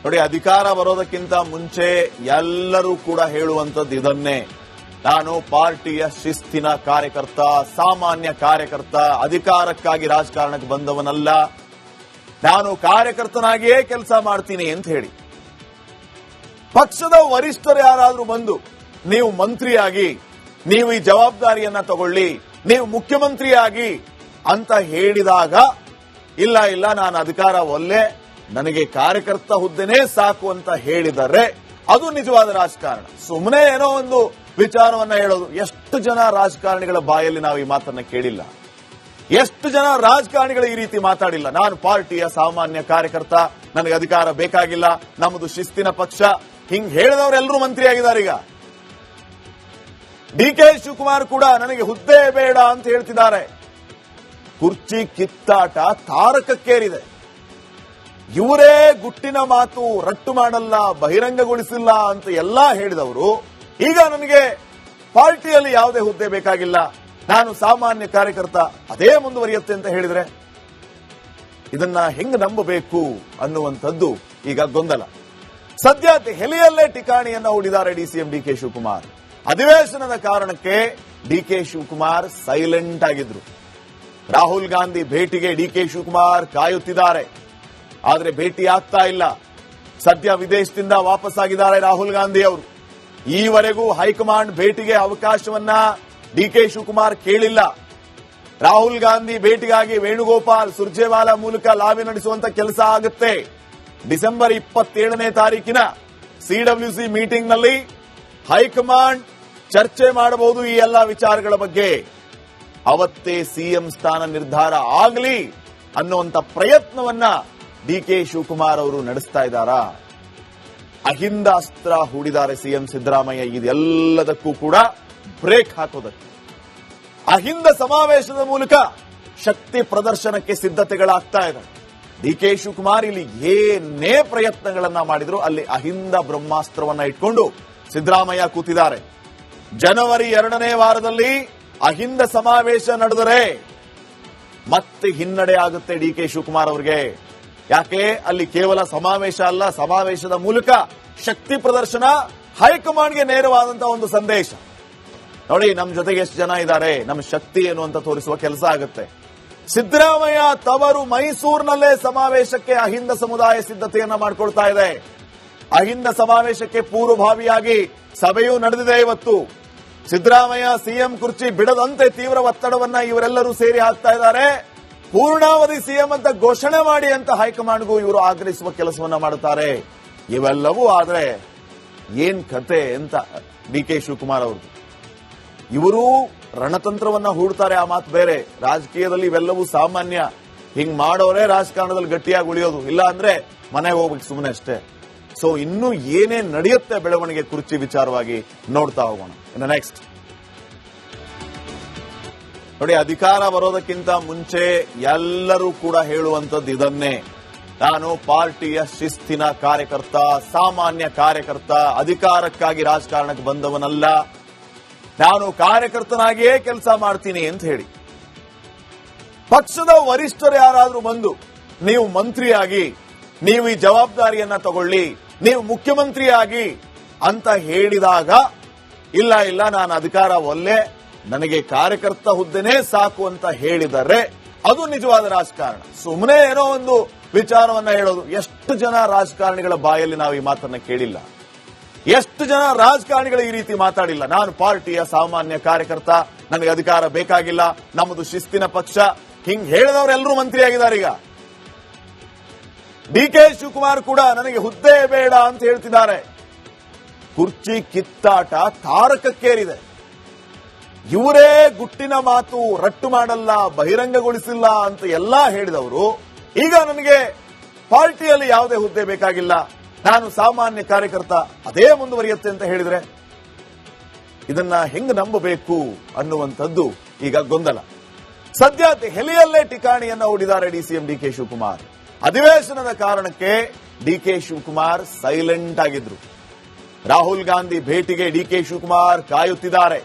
ನೋಡಿ, ಅಧಿಕಾರ ಬರೋದಕ್ಕಿಂತ ಮುಂಚೆ ಎಲ್ಲರೂ ಕೂಡ ಹೇಳುವಂತದ್ದು ಇದನ್ನೇ. ನಾನು ಪಾರ್ಟಿಯ ಶಿಸ್ತಿನ ಕಾರ್ಯಕರ್ತ, ಸಾಮಾನ್ಯ ಕಾರ್ಯಕರ್ತ, ಅಧಿಕಾರಕ್ಕಾಗಿ ರಾಜಕಾರಣಕ್ಕೆ ಬಂದವನಲ್ಲ. ನಾನು ಕಾರ್ಯಕರ್ತನಾಗಿಯೇ ಕೆಲಸ ಮಾಡ್ತೀನಿ ಅಂತ ಹೇಳಿ ಪಕ್ಷದ ವರಿಷ್ಠರು ಯಾರಾದ್ರೂ ಬಂದು ನೀವು ಮಂತ್ರಿಯಾಗಿ, ನೀವು ಈ ಜವಾಬ್ದಾರಿಯನ್ನ ತಗೊಳ್ಳಿ, ನೀವು ಮುಖ್ಯಮಂತ್ರಿಯಾಗಿ ಅಂತ ಹೇಳಿದಾಗ ಇಲ್ಲ ಇಲ್ಲ ನಾನು ಅಧಿಕಾರ ಒಲ್ಲೆ, ನನಗೆ ಕಾರ್ಯಕರ್ತ ಹುದ್ದೆನೇ ಸಾಕು ಅಂತ ಹೇಳಿದರೆ ಅದು ನಿಜವಾದ ರಾಜಕಾರಣ. ಸುಮ್ಮನೆ ಏನೋ ಒಂದು ವಿಚಾರವನ್ನ ಹೇಳೋದು. ಎಷ್ಟು ಜನ ರಾಜಕಾರಣಿಗಳ ಬಾಯಲ್ಲಿ ನಾವು ಈ ಮಾತನ್ನ ಕೇಳಿಲ್ಲ? ಎಷ್ಟು ಜನ ರಾಜಕಾರಣಿಗಳು ಈ ರೀತಿ ಮಾತಾಡಿಲ್ಲ? ನಾನು ಪಾರ್ಟಿಯ ಸಾಮಾನ್ಯ ಕಾರ್ಯಕರ್ತ, ನನಗೆ ಅಧಿಕಾರ ಬೇಕಾಗಿಲ್ಲ, ನಮ್ಮದು ಶಿಸ್ತಿನ ಪಕ್ಷ, ಹಿಂಗ್ ಹೇಳಿದವರೆಲ್ಲರೂ ಮಂತ್ರಿಯಾಗಿದ್ದಾರೆ. ಈಗ ಡಿ.ಕೆ. ಶಿವಕುಮಾರ್ ಕೂಡ ನನಗೆ ಹುದ್ದೆ ಬೇಡ ಅಂತ ಹೇಳ್ತಿದ್ದಾರೆ. ಕುರ್ಚಿ ಕಿತ್ತಾಟ ತಾರಕಕ್ಕೇರಿದೆ. ಇವರೇ ಗುಟ್ಟಿನ ಮಾತು ರಟ್ಟು ಮಾಡಲ್ಲ, ಬಹಿರಂಗಗೊಳಿಸಿಲ್ಲ ಅಂತ ಎಲ್ಲಾ ಹೇಳಿದವರು ಈಗ ನನಗೆ ಪಾರ್ಟಿಯಲ್ಲಿ ಯಾವುದೇ ಹುದ್ದೆ ಬೇಕಾಗಿಲ್ಲ, ನಾನು ಸಾಮಾನ್ಯ ಕಾರ್ಯಕರ್ತ, ಅದೇ ಮುಂದುವರಿಯುತ್ತೆ ಅಂತ ಹೇಳಿದ್ರೆ ಇದನ್ನ ಹೆಂಗ್ ನಂಬಬೇಕು ಅನ್ನುವಂಥದ್ದು ಈಗ ಗೊಂದಲ. ಸದ್ಯ ದೆಹಲಿಯಲ್ಲೇ ಠಿಕಾಣಿಯನ್ನ ಹೂಡಿದ್ದಾರೆ ಡಿಸಿಎಂ ಡಿ.ಕೆ. ಶಿವಕುಮಾರ್. ಅಧಿವೇಶನದ ಕಾರಣಕ್ಕೆ ಡಿ.ಕೆ. ಶಿವಕುಮಾರ್ ಸೈಲೆಂಟ್ ಆಗಿದ್ರು. ರಾಹುಲ್ ಗಾಂಧಿ ಭೇಟಿಗೆ ಡಿ.ಕೆ. ಶಿವಕುಮಾರ್ ಕಾಯುತ್ತಿದ್ದಾರೆ, ಆದರೆ ಭೇಟಿ ಆಗ್ತಾ ಇಲ್ಲ. ಸದ್ಯ ವಿದೇಶದಿಂದ ವಾಪಸ್ಸಾಗಿದ್ದಾರೆ ರಾಹುಲ್ ಗಾಂಧಿ ಅವರು. ಈವರೆಗೂ ಹೈಕಮಾಂಡ್ ಭೇಟಿಗೆ ಅವಕಾಶವನ್ನ ಡಿ.ಕೆ. ಶಿವಕುಮಾರ್ ಕೇಳಿಲ್ಲ. ರಾಹುಲ್ ಗಾಂಧಿ ಭೇಟಿಗಾಗಿ ವೇಣುಗೋಪಾಲ್ ಸುರ್ಜೇವಾಲಾ ಮೂಲಕ ಲಾಬಿ ನಡೆಸುವಂತ ಕೆಲಸ ಆಗುತ್ತೆ. ಡಿಸೆಂಬರ್ 27ನೇ ತಾರೀಕಿನ ಸಿಡಬ್ಲ್ಯೂಸಿ ಮೀಟಿಂಗ್ನಲ್ಲಿ ಹೈಕಮಾಂಡ್ ಚರ್ಚೆ ಮಾಡಬಹುದು ಈ ಎಲ್ಲ ವಿಚಾರಗಳ ಬಗ್ಗೆ. ಅವತ್ತೇ ಸಿಎಂ ಸ್ಥಾನ ನಿರ್ಧಾರ ಆಗಲಿ ಅನ್ನುವಂತ ಪ್ರಯತ್ನವನ್ನ ಡಿ.ಕೆ. ಶಿವಕುಮಾರ್ ಅವರು ನಡೆಸ್ತಾ ಇದ್ದಾರಾ? ಅಹಿಂದ ಅಸ್ತ್ರ ಹೂಡಿದ್ದಾರೆ ಸಿಎಂ ಸಿದ್ದರಾಮಯ್ಯ. ಇದೆಲ್ಲದಕ್ಕೂ ಕೂಡ ಬ್ರೇಕ್ ಹಾಕೋದಕ್ಕೆ ಅಹಿಂದ ಸಮಾವೇಶದ ಮೂಲಕ ಶಕ್ತಿ ಪ್ರದರ್ಶನಕ್ಕೆ ಸಿದ್ಧತೆಗಳಾಗ್ತಾ ಇದೆ. ಡಿ.ಕೆ. ಶಿವಕುಮಾರ್ ಇಲ್ಲಿ ಏನೇ ಪ್ರಯತ್ನಗಳನ್ನ ಮಾಡಿದ್ರು ಅಲ್ಲಿ ಅಹಿಂದ ಬ್ರಹ್ಮಾಸ್ತ್ರವನ್ನ ಇಟ್ಕೊಂಡು ಸಿದ್ದರಾಮಯ್ಯ ಕೂತಿದ್ದಾರೆ. ಜನವರಿ 2ನೇ ವಾರದಲ್ಲಿ ಅಹಿಂದ ಸಮಾವೇಶ ನಡೆದರೆ ಮತ್ತೆ ಹಿನ್ನಡೆ ಆಗುತ್ತೆ ಡಿ.ಕೆ. ಶಿವಕುಮಾರ್ ಅವರಿಗೆ. ಯಾಕೆ? ಅಲ್ಲಿ ಕೇವಲ ಸಮಾವೇಶ ಅಲ್ಲ, ಸಮಾವೇಶದ ಮೂಲಕ ಶಕ್ತಿ ಪ್ರದರ್ಶನ, ಹೈಕಮಾಂಡ್ಗೆ ನೇರವಾದಂತಹ ಒಂದು ಸಂದೇಶ. ನೋಡಿ, ನಮ್ಮ ಜೊತೆಗೆ ಎಷ್ಟು ಜನ ಇದ್ದಾರೆ, ನಮ್ಮ ಶಕ್ತಿ ಏನು ಅಂತ ತೋರಿಸುವ ಕೆಲಸ ಆಗುತ್ತೆ. ಸಿದ್ದರಾಮಯ್ಯ ತವರು ಮೈಸೂರಿನಲ್ಲೇ ಸಮಾವೇಶಕ್ಕೆ ಅಹಿಂದ ಸಮುದಾಯ ಸಿದ್ಧತೆಯನ್ನ ಮಾಡಿಕೊಳ್ತಾ ಇದೆ. ಅಹಿಂದ ಸಮಾವೇಶಕ್ಕೆ ಪೂರ್ವಭಾವಿಯಾಗಿ ಸಭೆಯೂ ನಡೆದಿದೆ ಇವತ್ತು. ಸಿದ್ದರಾಮಯ್ಯ ಸಿಎಂ ಕುರ್ಚಿ ಬಿಡದಂತೆ ತೀವ್ರ ಒತ್ತಡವನ್ನ ಇವರೆಲ್ಲರೂ ಸೇರಿ ಹಾಕ್ತಾ ಇದ್ದಾರೆ. ಪೂರ್ಣಾವಧಿ ಸಿಎಂ ಅಂತ ಘೋಷಣೆ ಮಾಡಿ ಅಂತ ಹೈಕಮಾಂಡ್ಗೂ ಇವರು ಆಗ್ರಹಿಸುವ ಕೆಲಸವನ್ನ ಮಾಡುತ್ತಾರೆ. ಇವೆಲ್ಲವೂ ಆದ್ರೆ ಏನ್ ಕತೆ ಅಂತ ಡಿ.ಕೆ. ಶಿವಕುಮಾರ್ ಅವರು ಇವರು ರಣತಂತ್ರವನ್ನ ಹೂಡ್ತಾರೆ, ಆ ಮಾತು ಬೇರೆ. ರಾಜಕೀಯದಲ್ಲಿ ಇವೆಲ್ಲವೂ ಸಾಮಾನ್ಯ. ಹಿಂಗ್ ಮಾಡೋರೇ ರಾಜಕಾರಣದಲ್ಲಿ ಗಟ್ಟಿಯಾಗಿ ಉಳಿಯೋದು, ಇಲ್ಲ ಅಂದ್ರೆ ಮನೆಗೆ ಹೋಗ್ಬೇಕು ಸುಮ್ಮನೆ ಅಷ್ಟೇ. ಸೊ ಇನ್ನೂ ಏನೇನ್ ನಡೆಯುತ್ತೆ ಬೆಳವಣಿಗೆ ಕುರ್ಚಿ ವಿಚಾರವಾಗಿ ನೋಡ್ತಾ ಹೋಗೋಣ. ಇನ್ನು ನೆಕ್ಸ್ಟ್ ನೋಡಿ, ಅಧಿಕಾರ ಬರೋದಕ್ಕಿಂತ ಮುಂಚೆ ಎಲ್ಲರೂ ಕೂಡ ಹೇಳುವಂತದ್ದು ಇದನ್ನೇ. ನಾನು ಪಾರ್ಟಿಯ ಶಿಸ್ತಿನ ಕಾರ್ಯಕರ್ತ, ಸಾಮಾನ್ಯ ಕಾರ್ಯಕರ್ತ, ಅಧಿಕಾರಕ್ಕಾಗಿ ರಾಜಕಾರಣಕ್ಕೆ ಬಂದವನಲ್ಲ. ನಾನು ಕಾರ್ಯಕರ್ತನಾಗಿಯೇ ಕೆಲಸ ಮಾಡ್ತೀನಿ ಅಂತ ಹೇಳಿ ಪಕ್ಷದ ವರಿಷ್ಠರು ಯಾರಾದ್ರೂ ಬಂದು ನೀವು ಮಂತ್ರಿಯಾಗಿ, ನೀವು ಈ ಜವಾಬ್ದಾರಿಯನ್ನ ತಗೊಳ್ಳಿ, ನೀವು ಮುಖ್ಯಮಂತ್ರಿಯಾಗಿ ಅಂತ ಹೇಳಿದಾಗ ಇಲ್ಲ ಇಲ್ಲ ನಾನು ಅಧಿಕಾರ ಒಲ್ಲೆ, ನನಗೆ ಕಾರ್ಯಕರ್ತ ಹುದ್ದೆನೇ ಸಾಕು ಅಂತ ಹೇಳಿದರೆ ಅದು ನಿಜವಾದ ರಾಜಕಾರಣ. ಸುಮ್ಮನೆ ಏನೋ ಒಂದು ವಿಚಾರವನ್ನ ಹೇಳೋದು. ಎಷ್ಟು ಜನ ರಾಜಕಾರಣಿಗಳ ಬಾಯಲ್ಲಿ ನಾವು ಈ ಮಾತನ್ನ ಕೇಳಿಲ್ಲ? ಎಷ್ಟು ಜನ ರಾಜಕಾರಣಿಗಳು ಈ ರೀತಿ ಮಾತಾಡಿಲ್ಲ? ನಾನು ಪಾರ್ಟಿಯ ಸಾಮಾನ್ಯ ಕಾರ್ಯಕರ್ತ, ನನಗೆ ಅಧಿಕಾರ ಬೇಕಾಗಿಲ್ಲ, ನಮ್ಮದು ಶಿಸ್ತಿನ ಪಕ್ಷ, ಹಿಂಗ್ ಹೇಳಿದವರೆಲ್ಲರೂ ಮಂತ್ರಿಯಾಗಿದ್ದಾರೆ. ಈಗ ಡಿ.ಕೆ. ಶಿವಕುಮಾರ್ ಕೂಡ ನನಗೆ ಹುದ್ದೆ ಬೇಡ ಅಂತ ಹೇಳ್ತಿದ್ದಾರೆ. ಕುರ್ಚಿ ಕಿತ್ತಾಟ ತಾರಕಕ್ಕೇರಿದೆ. ಇವರೇ ಗುಟ್ಟಿನ ಮಾತು ರಟ್ಟು ಮಾಡಲ್ಲ, ಬಹಿರಂಗಗೊಳಿಸಿಲ್ಲ ಅಂತ ಎಲ್ಲಾ ಹೇಳಿದವರು ಈಗ ನನಗೆ ಪಾರ್ಟಿಯಲ್ಲಿ ಯಾವುದೇ ಹುದ್ದೆ ಬೇಕಾಗಿಲ್ಲ, ನಾನು ಸಾಮಾನ್ಯ ಕಾರ್ಯಕರ್ತ, ಅದೇ ಮುಂದುವರಿಯುತ್ತೆ ಅಂತ ಹೇಳಿದ್ರೆ ಇದನ್ನ ಹೆಂಗ್ ನಂಬಬೇಕು ಅನ್ನುವಂಥದ್ದು ಈಗ ಗೊಂದಲ. ಸದ್ಯ ದೆಹಲಿಯಲ್ಲೇ ಠಿಕಾಣಿಯನ್ನ ಹೂಡಿದ್ದಾರೆ ಡಿಸಿಎಂ ಡಿ.ಕೆ. ಶಿವಕುಮಾರ್. ಅಧಿವೇಶನದ ಕಾರಣಕ್ಕೆ ಡಿ.ಕೆ. ಶಿವಕುಮಾರ್ ಸೈಲೆಂಟ್ ಆಗಿದ್ರು. ರಾಹುಲ್ ಗಾಂಧಿ ಭೇಟಿಗೆ ಡಿ.ಕೆ. ಶಿವಕುಮಾರ್ ಕಾಯುತ್ತಿದ್ದಾರೆ,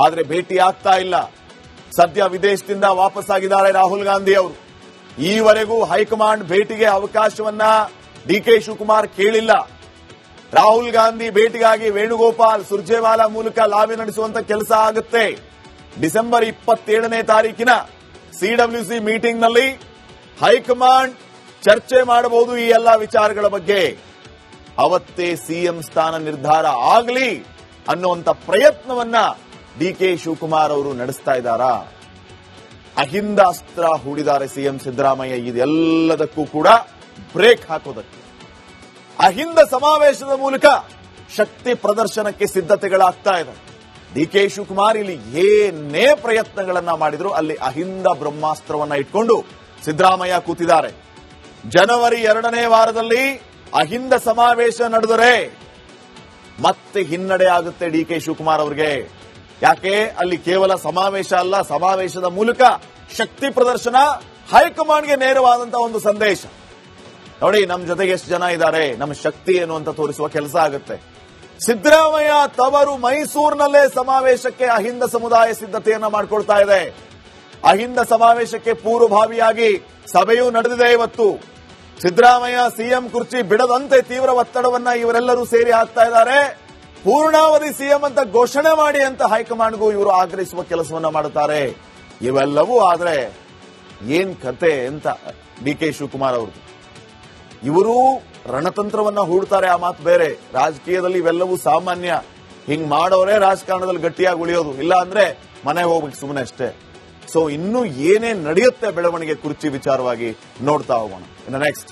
ಆದರೆ ಭೇಟಿ ಆಗ್ತಾ ಇಲ್ಲ. ಸದ್ಯ ವಿದೇಶದಿಂದ ವಾಪಸ್ಸಾಗಿದ್ದಾರೆ ರಾಹುಲ್ ಗಾಂಧಿ ಅವರು. ಈವರೆಗೂ ಹೈಕಮಾಂಡ್ ಭೇಟಿಗೆ ಅವಕಾಶವನ್ನ ಡಿ ಕೆ ಶಿವಕುಮಾರ್ ಕೇಳಿಲ್ಲ. ರಾಹುಲ್ ಗಾಂಧಿ ಭೇಟಿಗಾಗಿ ವೇಣುಗೋಪಾಲ್ ಸುರ್ಜೇವಾಲಾ ಮೂಲಕ ಲಾಬಿ ನಡೆಸುವಂತ ಕೆಲಸ ಆಗುತ್ತೆ. ಡಿಸೆಂಬರ್ 27ನೇ ತಾರೀಕಿನ ಸಿಡಬ್ಲ್ಯೂಸಿ ಮೀಟಿಂಗ್ನಲ್ಲಿ ಹೈಕಮಾಂಡ್ ಚರ್ಚೆ ಮಾಡಬಹುದು ಈ ಎಲ್ಲಾ ವಿಚಾರಗಳ ಬಗ್ಗೆ. ಅವತ್ತೇ ಸಿಎಂ ಸ್ಥಾನ ನಿರ್ಧಾರ ಆಗಲಿ ಅನ್ನುವಂತ ಪ್ರಯತ್ನವನ್ನ ಡಿ ಕೆ ಶಿವಕುಮಾರ್ ಅವರು ನಡೆಸ್ತಾ ಇದ್ದಾರಾ? ಅಹಿಂದ ಅಸ್ತ್ರ ಹೂಡಿದ್ದಾರೆ ಸಿಎಂ ಸಿದ್ದರಾಮಯ್ಯ. ಇದೆಲ್ಲದಕ್ಕೂ ಕೂಡ ಬ್ರೇಕ್ ಹಾಕೋದಕ್ಕೆ ಅಹಿಂದ ಸಮಾವೇಶದ ಮೂಲಕ ಶಕ್ತಿ ಪ್ರದರ್ಶನಕ್ಕೆ ಸಿದ್ಧತೆಗಳಾಗ್ತಾ ಇದೆ. ಡಿ ಕೆ ಶಿವಕುಮಾರ್ ಇಲ್ಲಿ ಏನೇ ಪ್ರಯತ್ನಗಳನ್ನ ಮಾಡಿದ್ರು ಅಲ್ಲಿ ಅಹಿಂದ ಬ್ರಹ್ಮಾಸ್ತ್ರವನ್ನ ಇಟ್ಕೊಂಡು ಸಿದ್ದರಾಮಯ್ಯ ಕೂತಿದ್ದಾರೆ. ಜನವರಿ 2ನೇ ವಾರದಲ್ಲಿ ಅಹಿಂದ ಸಮಾವೇಶ ನಡೆದರೆ ಮತ್ತೆ ಹಿನ್ನಡೆ ಆಗುತ್ತೆ ಡಿ ಕೆ ಶಿವಕುಮಾರ್ ಅವರಿಗೆ. ಯಾಕೆ? ಅಲ್ಲಿ ಕೇವಲ ಸಮಾವೇಶ ಅಲ್ಲ, ಸಮಾವೇಶದ ಮೂಲಕ ಶಕ್ತಿ ಪ್ರದರ್ಶನ, ಹೈಕಮಾಂಡ್ಗೆ ನೇರವಾದಂತಹ ಒಂದು ಸಂದೇಶ. ನೋಡಿ ನಮ್ಮ ಜೊತೆಗೆ ಎಷ್ಟು ಜನ ಇದ್ದಾರೆ, ನಮ್ಮ ಶಕ್ತಿ ಏನು ಅಂತ ತೋರಿಸುವ ಕೆಲಸ ಆಗುತ್ತೆ. ಸಿದ್ದರಾಮಯ್ಯ ತವರು ಮೈಸೂರಿನಲ್ಲೇ ಸಮಾವೇಶಕ್ಕೆ ಅಹಿಂದ ಸಮುದಾಯ ಸಿದ್ಧತೆಯನ್ನ ಮಾಡಿಕೊಳ್ತಾ ಇದೆ. ಅಹಿಂದ ಸಮಾವೇಶಕ್ಕೆ ಪೂರ್ವಭಾವಿಯಾಗಿ ಸಭೆಯೂ ನಡೆದಿದೆ ಇವತ್ತು. ಸಿದ್ದರಾಮಯ್ಯ ಸಿಎಂ ಕುರ್ಚಿ ಬಿಡದಂತೆ ತೀವ್ರ ಒತ್ತಡವನ್ನ ಇವರೆಲ್ಲರೂ ಸೇರಿ ಹಾಕ್ತಾ ಇದ್ದಾರೆ. ಪೂರ್ಣಾವಧಿ ಸಿಎಂ ಅಂತ ಘೋಷಣೆ ಮಾಡಿ ಅಂತ ಹೈಕಮಾಂಡ್ಗೂ ಇವರು ಆಗ್ರಹಿಸುವ ಕೆಲಸವನ್ನ ಮಾಡುತ್ತಾರೆ. ಇವೆಲ್ಲವೂ ಆದ್ರೆ ಏನ್ ಕತೆ ಅಂತ ಡಿ ಕೆ ಶಿವಕುಮಾರ್ ಅವರು ಇವರು ರಣತಂತ್ರವನ್ನ ಹೂಡ್ತಾರೆ, ಆ ಮಾತು ಬೇರೆ. ರಾಜಕೀಯದಲ್ಲಿ ಇವೆಲ್ಲವೂ ಸಾಮಾನ್ಯ. ಹಿಂಗ್ ಮಾಡೋರೇ ರಾಜಕಾರಣದಲ್ಲಿ ಗಟ್ಟಿಯಾಗಿ ಉಳಿಯೋದು, ಇಲ್ಲ ಅಂದ್ರೆ ಮನೆಗೆ ಹೋಗ್ಬೇಕು ಸುಮ್ಮನೆ ಅಷ್ಟೇ. ಸೊ ಇನ್ನೂ ಏನೇನ್ ನಡೆಯುತ್ತೆ ಬೆಳವಣಿಗೆ ಕುರ್ಚಿ ವಿಚಾರವಾಗಿ ನೋಡ್ತಾ ಹೋಗೋಣ. ಇನ್ನು ನೆಕ್ಸ್ಟ್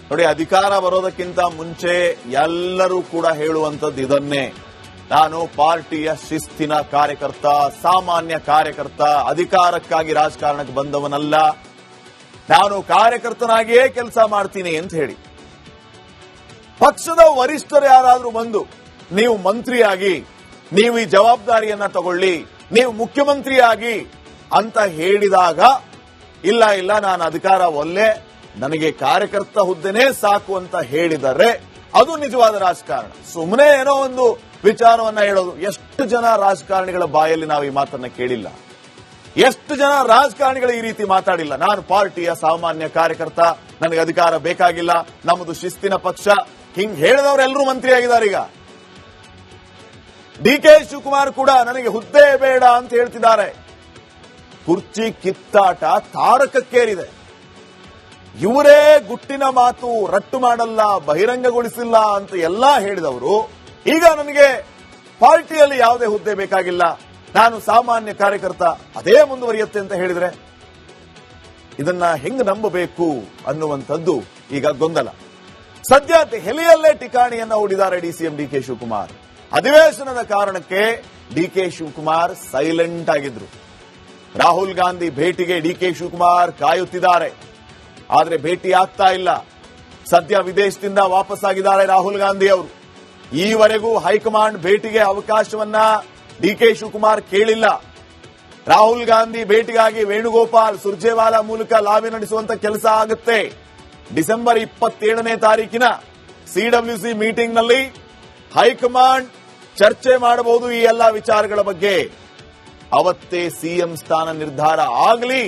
ನೋಡಿ, ಅಧಿಕಾರ ಬರೋದಕ್ಕಿಂತ ಮುಂಚೆ ಎಲ್ಲರೂ ಕೂಡ ಹೇಳುವಂತದ್ದು ಇದನ್ನೇ. ನಾನು ಪಾರ್ಟಿಯ ಶಿಸ್ತಿನ ಕಾರ್ಯಕರ್ತ, ಸಾಮಾನ್ಯ ಕಾರ್ಯಕರ್ತ, ಅಧಿಕಾರಕ್ಕಾಗಿ ರಾಜಕಾರಣಕ್ಕೆ ಬಂದವನಲ್ಲ, ನಾನು ಕಾರ್ಯಕರ್ತನಾಗಿಯೇ ಕೆಲಸ ಮಾಡ್ತೀನಿ ಅಂತ ಹೇಳಿ. ಪಕ್ಷದ ವರಿಷ್ಠರು ಯಾರಾದ್ರೂ ಬಂದು ನೀವು ಮಂತ್ರಿಯಾಗಿ, ನೀವು ಈ ಜವಾಬ್ದಾರಿಯನ್ನ ತಗೊಳ್ಳಿ, ನೀವು ಮುಖ್ಯಮಂತ್ರಿಯಾಗಿ ಅಂತ ಹೇಳಿದಾಗ ಇಲ್ಲ ಇಲ್ಲ ನಾನು ಅಧಿಕಾರ ಒಲ್ಲೆ, ನನಗೆ ಕಾರ್ಯಕರ್ತ ಹುದ್ದೆನೇ ಸಾಕು ಅಂತ ಹೇಳಿದರೆ ಅದು ನಿಜವಾದ ರಾಜಕಾರಣ. ಸುಮ್ಮನೆ ಏನೋ ಒಂದು ವಿಚಾರವನ್ನ ಹೇಳೋದು. ಎಷ್ಟು ಜನ ರಾಜಕಾರಣಿಗಳ ಬಾಯಲ್ಲಿ ನಾವು ಈ ಮಾತನ್ನ ಕೇಳಿಲ್ಲ? ಎಷ್ಟು ಜನ ರಾಜಕಾರಣಿಗಳು ಈ ರೀತಿ ಮಾತಾಡಿಲ್ಲ? ನಾನು ಪಾರ್ಟಿಯ ಸಾಮಾನ್ಯ ಕಾರ್ಯಕರ್ತ, ನನಗೆ ಅಧಿಕಾರ ಬೇಕಾಗಿಲ್ಲ, ನಮ್ಮದು ಶಿಸ್ತಿನ ಪಕ್ಷ, ಹಿಂಗ್ ಹೇಳಿದವರೆಲ್ಲರೂ ಮಂತ್ರಿ ಆಗಿದ್ದಾರೆ. ಈಗ ಡಿ ಕೆ ಶಿವಕುಮಾರ್ ಕೂಡ ನನಗೆ ಹುದ್ದೆ ಬೇಡ ಅಂತ ಹೇಳ್ತಿದ್ದಾರೆ. ಕುರ್ಚಿ ಕಿತ್ತಾಟ ತಾರಕಕ್ಕೇರಿದೆ. ಇವರೇ ಗುಟ್ಟಿನ ಮಾತು ರಟ್ಟು ಮಾಡಲ್ಲ, ಬಹಿರಂಗಗೊಳಿಸಿಲ್ಲ ಅಂತ ಎಲ್ಲಾ ಹೇಳಿದವರು ಈಗ ನನಗೆ ಪಾರ್ಟಿಯಲ್ಲಿ ಯಾವುದೇ ಹುದ್ದೆ ಬೇಕಾಗಿಲ್ಲ, ನಾನು ಸಾಮಾನ್ಯ ಕಾರ್ಯಕರ್ತ, ಅದೇ ಮುಂದುವರಿಯುತ್ತೆ ಅಂತ ಹೇಳಿದ್ರೆ ಇದನ್ನ ಹೆಂಗ್ ನಂಬಬೇಕು ಅನ್ನುವಂಥದ್ದು ಈಗ ಗೊಂದಲ. ಸದ್ಯ ದೆಹಲಿಯಲ್ಲೇ ಠಿಕಾಣಿಯನ್ನ ಹೂಡಿದ್ದಾರೆ ಡಿಸಿಎಂ ಡಿ ಕೆ ಶಿವಕುಮಾರ್. ಅಧಿವೇಶನದ ಕಾರಣಕ್ಕೆ ಡಿ ಕೆ ಶಿವಕುಮಾರ್ ಸೈಲೆಂಟ್ ಆಗಿದ್ರು. ರಾಹುಲ್ ಗಾಂಧಿ ಭೇಟಿಗೆ ಡಿ ಕೆ ಶಿವಕುಮಾರ್ ಕಾಯುತ್ತಿದ್ದಾರೆ, ಆದ್ರೆ ಭೇಟಿ ಆಗ್ತಾ ಇಲ್ಲ. ಸದ್ಯ ವಿದೇಶದಿಂದ ವಾಪಸ್ಸಾಗಿದ್ದಾರೆ ರಾಹುಲ್ ಗಾಂಧಿ ಅವರು. ಈವರೆಗೂ ಹೈಕಮಾಂಡ್ ಭೇಟಿಗೆ ಅವಕಾಶವನ್ನ ಡಿ ಕೆ ಶಿವಕುಮಾರ್ ಕೇಳಿಲ್ಲ. ರಾಹುಲ್ ಗಾಂಧಿ ಭೇಟಿಗಾಗಿ ವೇಣುಗೋಪಾಲ್ ಸುರ್ಜೇವಾಲಾ ಮೂಲಕ ಲಾಬಿ ನಡೆಸುವಂತ ಕೆಲಸ ಆಗುತ್ತೆ. ಡಿಸೆಂಬರ್ 27ನೇ ತಾರೀಕಿನ ಸಿಡಬ್ಲ್ಯೂಸಿ ಮೀಟಿಂಗ್ನಲ್ಲಿ ಹೈಕಮಾಂಡ್ ಚರ್ಚೆ ಮಾಡಬಹುದು ಈ ಎಲ್ಲಾ ವಿಚಾರಗಳ ಬಗ್ಗೆ. ಅವತ್ತೇ ಸಿಎಂ ಸ್ಥಾನ ನಿರ್ಧಾರ ಆಗಲಿ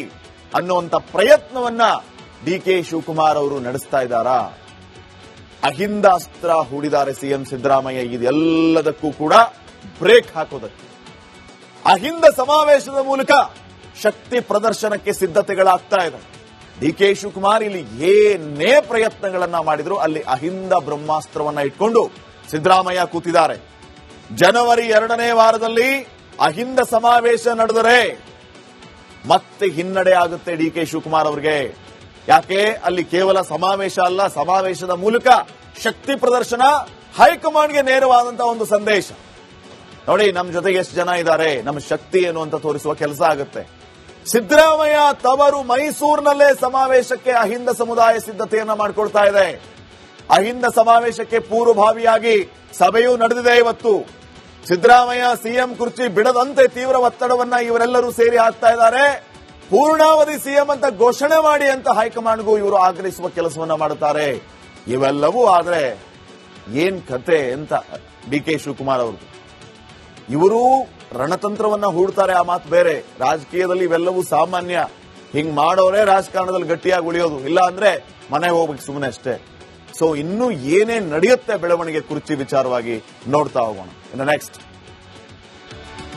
ಅನ್ನುವಂತ ಪ್ರಯತ್ನವನ್ನ ಡಿ ಕೆ ಶಿವಕುಮಾರ್ ಅವರು ನಡೆಸ್ತಾ ಇದ್ದಾರಾ? ಅಹಿಂದ ಅಸ್ತ್ರ ಹೂಡಿದ್ದಾರೆ ಸಿಎಂ ಸಿದ್ದರಾಮಯ್ಯ. ಇದೆಲ್ಲದಕ್ಕೂ ಕೂಡ ಬ್ರೇಕ್ ಹಾಕೋದಕ್ಕೆ ಅಹಿಂದ ಸಮಾವೇಶದ ಮೂಲಕ ಶಕ್ತಿ ಪ್ರದರ್ಶನಕ್ಕೆ ಸಿದ್ಧತೆಗಳಾಗ್ತಾ ಇದೆ. ಡಿ ಕೆ ಶಿವಕುಮಾರ್ ಇಲ್ಲಿ ಏನೇ ಪ್ರಯತ್ನಗಳನ್ನ ಮಾಡಿದ್ರು ಅಲ್ಲಿ ಅಹಿಂದ ಬ್ರಹ್ಮಾಸ್ತ್ರವನ್ನ ಇಟ್ಕೊಂಡು ಸಿದ್ದರಾಮಯ್ಯ ಕೂತಿದ್ದಾರೆ. ಜನವರಿ 2ನೇ ವಾರದಲ್ಲಿ ಅಹಿಂದ ಸಮಾವೇಶ ನಡೆದರೆ ಮತ್ತೆ ಹಿನ್ನಡೆ ಆಗುತ್ತೆ ಡಿ ಕೆ ಶಿವಕುಮಾರ್ ಅವರಿಗೆ. ಯಾಕೆ? ಅಲ್ಲಿ ಕೇವಲ ಸಮಾವೇಶ ಅಲ್ಲ, ಸಮಾವೇಶದ ಮೂಲಕ ಶಕ್ತಿ ಪ್ರದರ್ಶನ, ಹೈಕಮಾಂಡ್ಗೆ ನೇರವಾದಂತಹ ಒಂದು ಸಂದೇಶ. ನೋಡಿ ನಮ್ಮ ಜೊತೆಗೆ ಎಷ್ಟು ಜನ ಇದ್ದಾರೆ, ನಮ್ಮ ಶಕ್ತಿ ಏನು ಅಂತ ತೋರಿಸುವ ಕೆಲಸ ಆಗುತ್ತೆ. ಸಿದ್ದರಾಮಯ್ಯ ತವರು ಮೈಸೂರಿನಲ್ಲೇ ಸಮಾವೇಶಕ್ಕೆ ಅಹಿಂದ ಸಮುದಾಯ ಸಿದ್ಧತೆಯನ್ನ ಮಾಡಿಕೊಳ್ತಾ ಇದೆ. ಅಹಿಂದ ಸಮಾವೇಶಕ್ಕೆ ಪೂರ್ವಭಾವಿಯಾಗಿ ಸಭೆಯೂ ನಡೆದಿದೆ ಇವತ್ತು. ಸಿದ್ದರಾಮಯ್ಯ ಸಿಎಂ ಕುರ್ಚಿ ಬಿಡದಂತೆ ತೀವ್ರ ಒತ್ತಡವನ್ನ ಇವರೆಲ್ಲರೂ ಸೇರಿ ಹಾಕ್ತಾ ಇದ್ದಾರೆ. ಪೂರ್ಣಾವಧಿ ಸಿಎಂ ಅಂತ ಘೋಷಣೆ ಮಾಡಿ ಅಂತ ಹೈಕಮಾಂಡ್ಗೂ ಇವರು ಆಗ್ರಹಿಸುವ ಕೆಲಸವನ್ನ ಮಾಡುತ್ತಾರೆ. ಇವೆಲ್ಲವೂ ಆದ್ರೆ ಏನ್ ಕತೆ ಅಂತ ಡಿ ಕೆ ಶಿವಕುಮಾರ್ ಅವರು ಇವರು ರಣತಂತ್ರವನ್ನ ಹೂಡ್ತಾರೆ, ಆ ಮಾತು ಬೇರೆ. ರಾಜಕೀಯದಲ್ಲಿ ಇವೆಲ್ಲವೂ ಸಾಮಾನ್ಯ. ಹಿಂಗ್ ಮಾಡೋರೇ ರಾಜಕಾರಣದಲ್ಲಿ ಗಟ್ಟಿಯಾಗಿ ಉಳಿಯೋದು, ಇಲ್ಲ ಅಂದ್ರೆ ಮನೆಗೆ ಹೋಗ್ಬೇಕು ಸುಮ್ಮನೆ ಅಷ್ಟೇ. ಸೊ ಇನ್ನೂ ಏನೇನ್ ನಡೆಯುತ್ತೆ ಬೆಳವಣಿಗೆ ಕುರ್ಚಿ ವಿಚಾರವಾಗಿ ನೋಡ್ತಾ ಹೋಗೋಣ. ಇನ್ನು ನೆಕ್ಸ್ಟ್